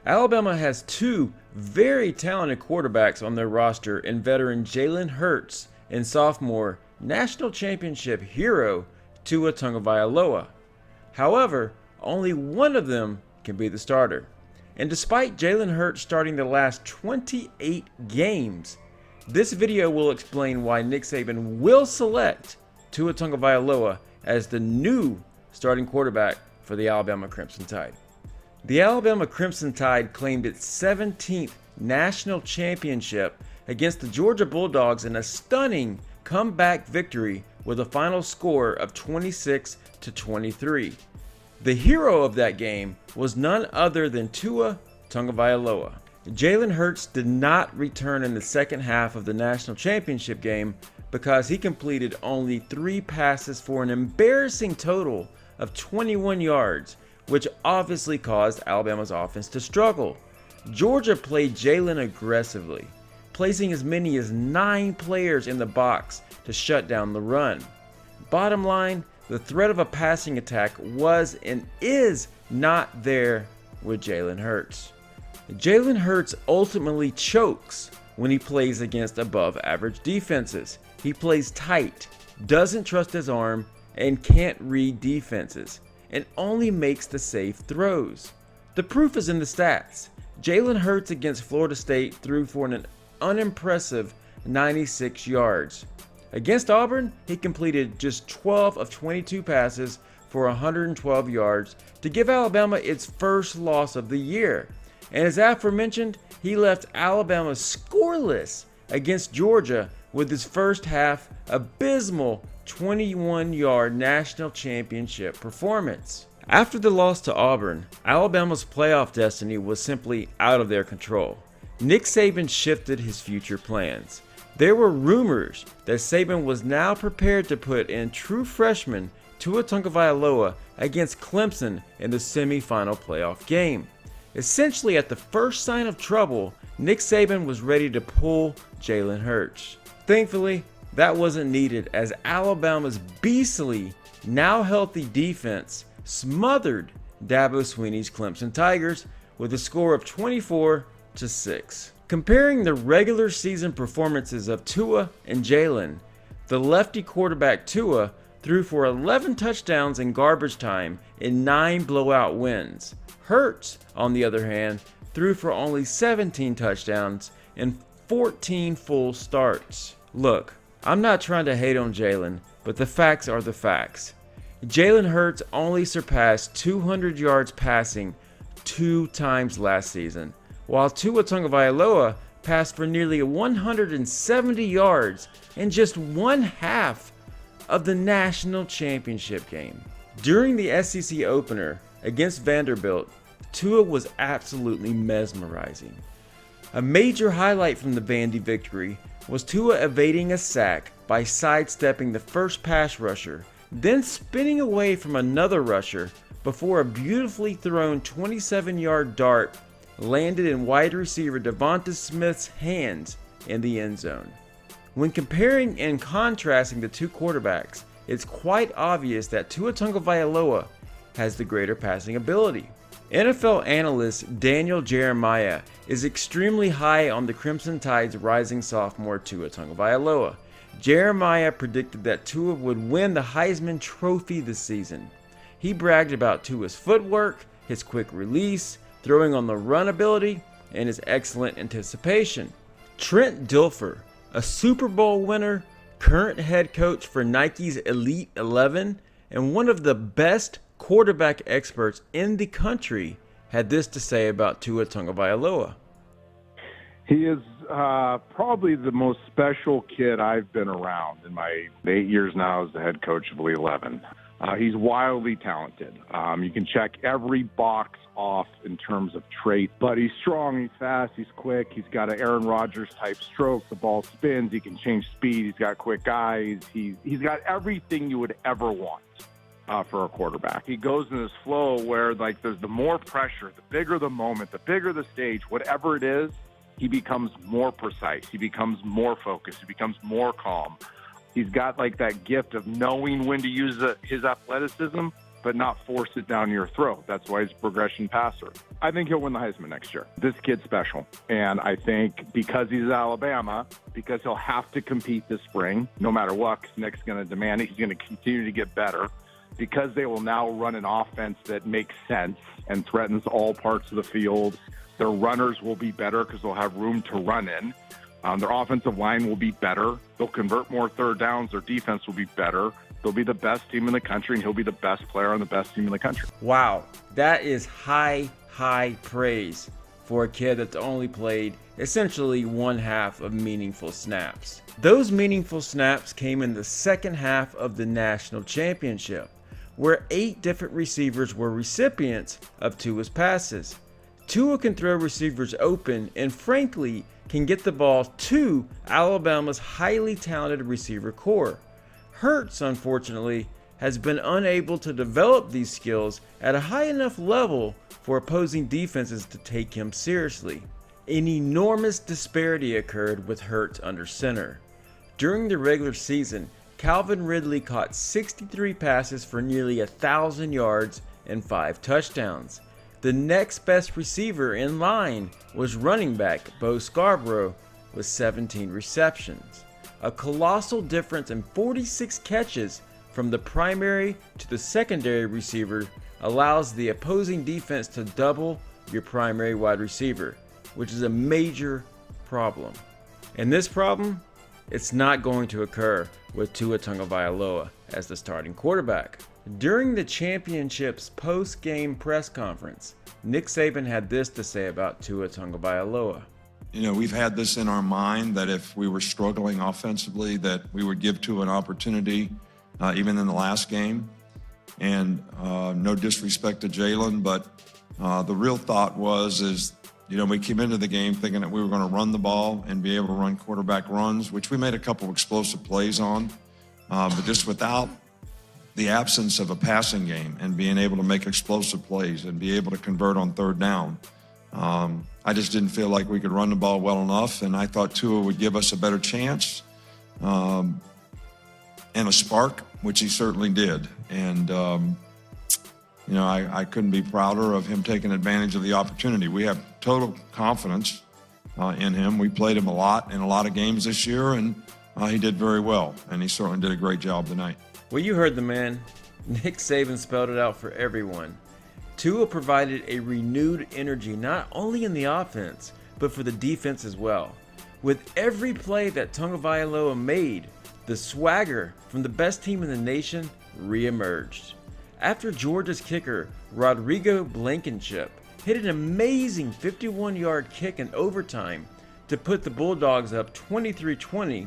Alabama has two very talented quarterbacks on their roster in veteran Jalen Hurts and sophomore national championship hero Tua Tagovailoa. However, only one of them can be the starter. And despite Jalen Hurts starting the last 28 games, this video will explain why Nick Saban will select Tua Tagovailoa as the new starting quarterback for the Alabama Crimson Tide. The Alabama Crimson Tide claimed its 17th national championship against the Georgia Bulldogs in a stunning comeback victory with a final score of 26-23. The hero of that game was none other than Tua Tagovailoa. Jalen Hurts did not return in the second half of the national championship game because he completed only 3 passes for an embarrassing total of 21 yards, which obviously caused Alabama's offense to struggle. Georgia played Jalen aggressively, placing as many as 9 players in the box to shut down the run. Bottom line, the threat of a passing attack was and is not there with Jalen Hurts. Jalen Hurts ultimately chokes when he plays against above average defenses. He plays tight, doesn't trust his arm, and can't read defenses, and only makes the safe throws. The proof is in the stats. Jalen Hurts against Florida State threw for an unimpressive 96 yards. Against Auburn, he completed just 12 of 22 passes for 112 yards to give Alabama its first loss of the year. And as aforementioned, he left Alabama scoreless against Georgia with his first half abysmal 21-yard national championship performance. After the loss to Auburn, Alabama's playoff destiny was simply out of their control. Nick Saban shifted his future plans. There were rumors that Saban was now prepared to put in true freshman Tua Tagovailoa against Clemson in the semifinal playoff game. Essentially, at the first sign of trouble, Nick Saban was ready to pull Jalen Hurts. Thankfully, that wasn't needed as Alabama's beastly, now healthy defense smothered Dabo Swinney's Clemson Tigers with a score of 24-6. Comparing the regular season performances of Tua and Jalen, the lefty quarterback Tua threw for 11 touchdowns in garbage time in 9 blowout wins. Hurts, on the other hand, threw for only 17 touchdowns in 14 full starts. Look, I'm not trying to hate on Jalen, but the facts are the facts. Jalen Hurts only surpassed 200 yards passing 2 times last season, while Tua Tagovailoa passed for nearly 170 yards in just one half of the national championship game. During the SEC opener against Vanderbilt, Tua was absolutely mesmerizing. A major highlight from the Vandy victory was Tua evading a sack by sidestepping the first pass rusher, then spinning away from another rusher before a beautifully thrown 27-yard dart landed in wide receiver Devonta Smith's hands in the end zone. When comparing and contrasting the two quarterbacks, it's quite obvious that Tua Tagovailoa has the greater passing ability. NFL analyst Daniel Jeremiah is extremely high on the Crimson Tide's rising sophomore Tua Tagovailoa. Jeremiah predicted that Tua would win the Heisman Trophy this season. He bragged about Tua's footwork, his quick release, throwing on the run ability, and his excellent anticipation. Trent Dilfer, a Super Bowl winner, current head coach for Nike's Elite 11, and one of the best quarterback experts in the country, had this to say about Tua Tagovailoa. He is probably the most special kid I've been around in my 8 years now as the head coach of Elite 11. He's wildly talented. You can check every box off in terms of trait, but he's strong, he's fast, he's quick, he's got an Aaron Rodgers type stroke, the ball spins, he can change speed, he's got quick eyes, he's got everything you would ever want for a quarterback. He goes in this flow where like there's the more pressure, the bigger the moment, the bigger the stage, whatever it is, he becomes more precise, he becomes more focused, he becomes more calm. He's got like that gift of knowing when to use his athleticism but not force it down your throat. That's why he's a progression passer. I think he'll win the Heisman next year. This kid's special. And I think because he's Alabama, because he'll have to compete this spring, no matter what, because Nick's going to demand it, he's going to continue to get better. Because they will now run an offense that makes sense and threatens all parts of the field, their runners will be better because they'll have room to run in. Their offensive line will be better. They'll convert more third downs. Their defense will be better. They'll be the best team in the country, and he'll be the best player on the best team in the country. Wow, that is high praise for a kid that's only played essentially one half of meaningful snaps. Those meaningful snaps came in the second half of the national championship, where 8 different receivers were recipients of Tua's passes. Tua can throw receivers open and frankly can get the ball to Alabama's highly talented receiver core. Hurts, unfortunately, has been unable to develop these skills at a high enough level for opposing defenses to take him seriously. An enormous disparity occurred with Hurts under center. During the regular season, Calvin Ridley caught 63 passes for nearly 1,000 yards and 5 touchdowns. The next best receiver in line was running back Bo Scarborough with 17 receptions. A colossal difference in 46 catches from the primary to the secondary receiver allows the opposing defense to double your primary wide receiver, which is a major problem. And this problem, it's not going to occur with Tua Tagovailoa as the starting quarterback. During the championship's post-game press conference, Nick Saban had this to say about Tua Tagovailoa. You know, we've had this in our mind that if we were struggling offensively, that we would give Tua an opportunity, even in the last game. And no disrespect to Jalen, but the real thought is, you know, we came into the game thinking that we were going to run the ball and be able to run quarterback runs, which we made a couple of explosive plays on. But just without the absence of a passing game and being able to make explosive plays and be able to convert on third down, I just didn't feel like we could run the ball well enough, and I thought Tua would give us a better chance and a spark, which he certainly did. And, you know, I couldn't be prouder of him taking advantage of the opportunity. We have total confidence in him. We played him a lot in a lot of games this year, and he did very well, and he certainly did a great job tonight. Well, you heard the man. Nick Saban spelled it out for everyone. Tua provided a renewed energy not only in the offense, but for the defense as well. With every play that Tagovailoa made, the swagger from the best team in the nation reemerged. After Georgia's kicker, Rodrigo Blankenship, hit an amazing 51-yard kick in overtime to put the Bulldogs up 23-20,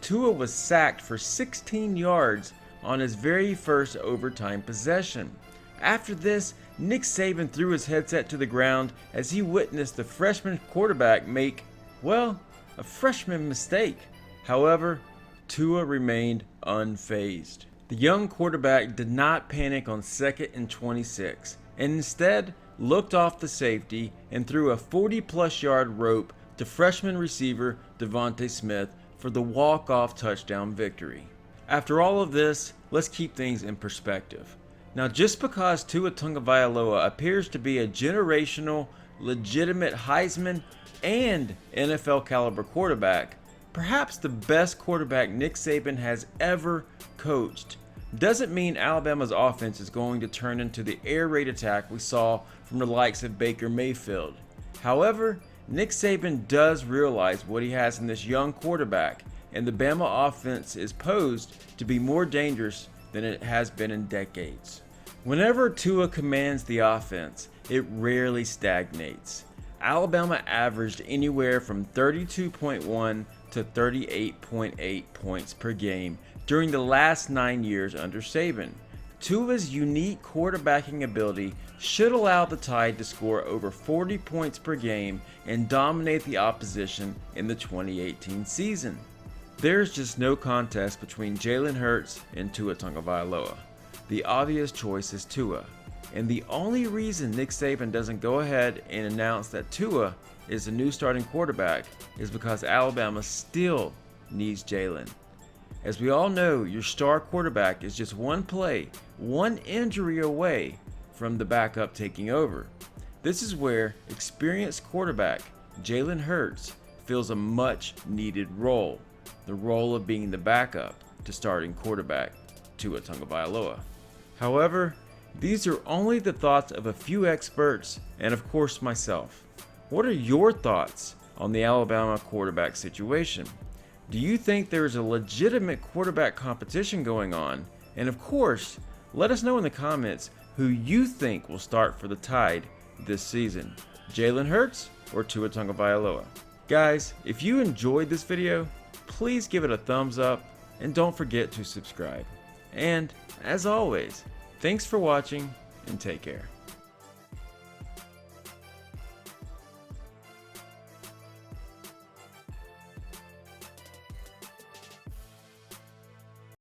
Tua was sacked for 16 yards on his very first overtime possession. After this, Nick Saban threw his headset to the ground as he witnessed the freshman quarterback make, well, a freshman mistake. However, Tua remained unfazed. The young quarterback did not panic on 2nd and 26, and instead looked off the safety and threw a 40-plus yard rope to freshman receiver Devontae Smith for the walk-off touchdown victory. After all of this, let's keep things in perspective. Now, just because Tua Tagovailoa appears to be a generational, legitimate Heisman and NFL caliber quarterback, perhaps the best quarterback Nick Saban has ever coached, doesn't mean Alabama's offense is going to turn into the air raid attack we saw from the likes of Baker Mayfield. However, Nick Saban does realize what he has in this young quarterback, and the Bama offense is posed to be more dangerous than it has been in decades. Whenever Tua commands the offense, it rarely stagnates. Alabama averaged anywhere from 32.1 to 38.8 points per game during the last 9 years under Saban. Tua's unique quarterbacking ability should allow the Tide to score over 40 points per game and dominate the opposition in the 2018 season. There's just no contest between Jalen Hurts and Tua Tagovailoa. The obvious choice is Tua, and the only reason Nick Saban doesn't go ahead and announce that Tua is the new starting quarterback is because Alabama still needs Jalen. As we all know, your star quarterback is just one play, one injury away from the backup taking over. This is where experienced quarterback Jalen Hurts fills a much needed role, the role of being the backup to starting quarterback Tua Tagovailoa. However, these are only the thoughts of a few experts and of course myself. What are your thoughts on the Alabama quarterback situation? Do you think there is a legitimate quarterback competition going on? And of course, let us know in the comments who you think will start for the Tide this season, Jalen Hurts or Tua Tagovailoa. Guys, if you enjoyed this video, please give it a thumbs up and don't forget to subscribe. And as always, thanks for watching and take care.